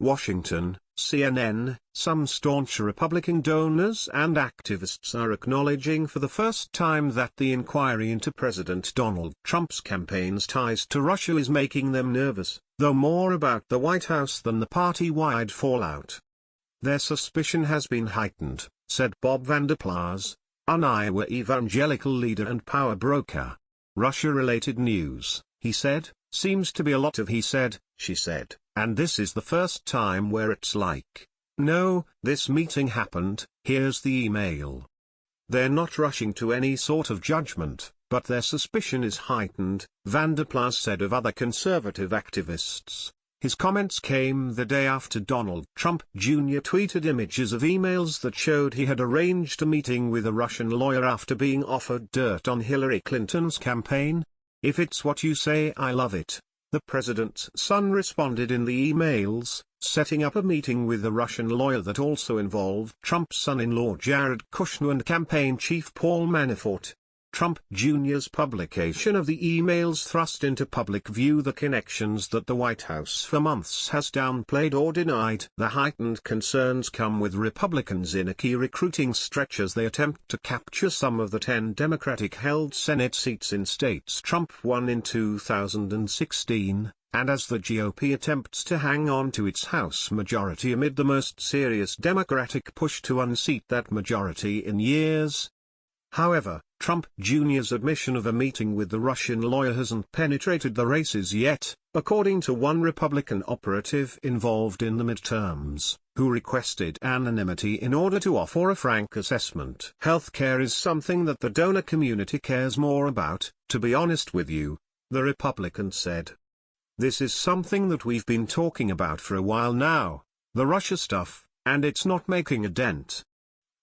Washington, CNN. Some staunch Republican donors and activists are acknowledging for the first time that the inquiry into President Donald Trump's campaign's ties to Russia is making them nervous, though more about the White House than the party-wide fallout. Their suspicion has been heightened, said Bob Vander Plaats, an Iowa evangelical leader and power broker. Russia-related news, he said, seems to be a lot of he said, she said, and this is the first time where it's like, no, this meeting happened, here's the email. They're not rushing to any sort of judgment, but their suspicion is heightened, Vander Plaats said of other conservative activists. His comments came the day after Donald Trump Jr. tweeted images of emails that showed he had arranged a meeting with a Russian lawyer after being offered dirt on Hillary Clinton's campaign. If it's what you say, I love it, the president's son responded in the emails, setting up a meeting with a Russian lawyer that also involved Trump's son-in-law Jared Kushner and campaign chief Paul Manafort. Trump Jr.'s publication of the emails thrust into public view the connections that the White House for months has downplayed or denied. The heightened concerns come with Republicans in a key recruiting stretch as they attempt to capture some of the 10 Democratic-held Senate seats in states Trump won in 2016, and as the GOP attempts to hang on to its House majority amid the most serious Democratic push to unseat that majority in years. However, Trump Jr.'s admission of a meeting with the Russian lawyer hasn't penetrated the races yet, according to one Republican operative involved in the midterms, who requested anonymity in order to offer a frank assessment. Healthcare is something that the donor community cares more about, to be honest with you, the Republican said. This is something that we've been talking about for a while now, the Russia stuff, and it's not making a dent.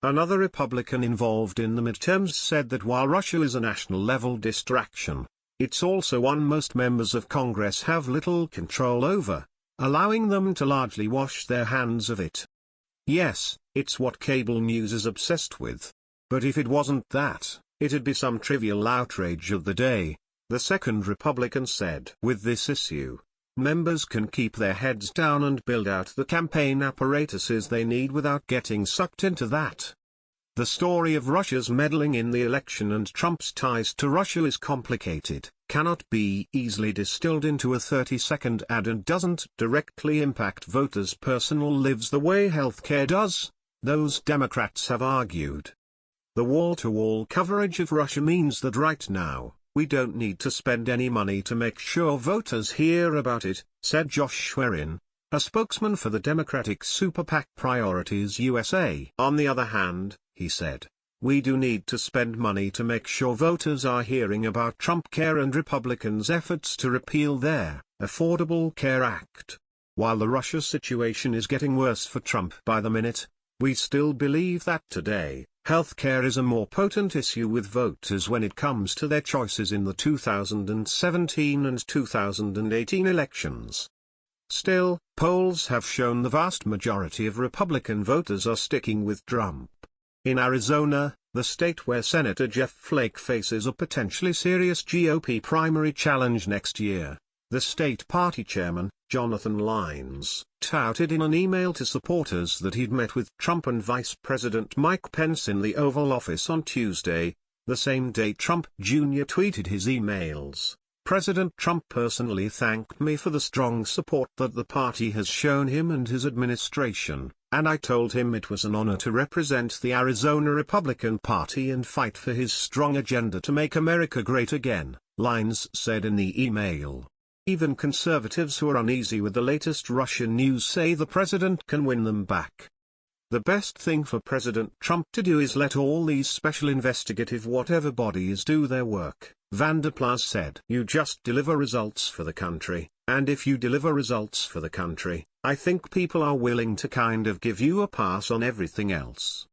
Another Republican involved in the midterms said that while Russia is a national-level distraction, it's also one most members of Congress have little control over, allowing them to largely wash their hands of it. Yes, it's what cable news is obsessed with. But if it wasn't that, it'd be some trivial outrage of the day, the second Republican said. With this issue, members can keep their heads down and build out the campaign apparatuses they need without getting sucked into that. The story of Russia's meddling in the election and Trump's ties to Russia is complicated, cannot be easily distilled into a 30-second ad and doesn't directly impact voters' personal lives the way healthcare does, those Democrats have argued. The wall-to-wall coverage of Russia means that right now, we don't need to spend any money to make sure voters hear about it, said Josh Schwerin, a spokesman for the Democratic super PAC Priorities USA. On the other hand, he said, we do need to spend money to make sure voters are hearing about Trump Care and Republicans' efforts to repeal their Affordable Care Act. While the Russia situation is getting worse for Trump by the minute, we still believe that today, healthcare is a more potent issue with voters when it comes to their choices in the 2017 and 2018 elections. Still, polls have shown the vast majority of Republican voters are sticking with Trump. In Arizona, the state where Senator Jeff Flake faces a potentially serious GOP primary challenge next year, the state party chairman, Jonathan Lyons, touted in an email to supporters that he'd met with Trump and Vice President Mike Pence in the Oval Office on Tuesday, the same day Trump Jr. tweeted his emails. President Trump personally thanked me for the strong support that the party has shown him and his administration, and I told him it was an honor to represent the Arizona Republican Party and fight for his strong agenda to make America great again, Lyons said in the email. Even conservatives who are uneasy with the latest Russian news say the president can win them back. The best thing for President Trump to do is let all these special investigative whatever bodies do their work, Vander Plaats said. You just deliver results for the country, and if you deliver results for the country, I think people are willing to kind of give you a pass on everything else.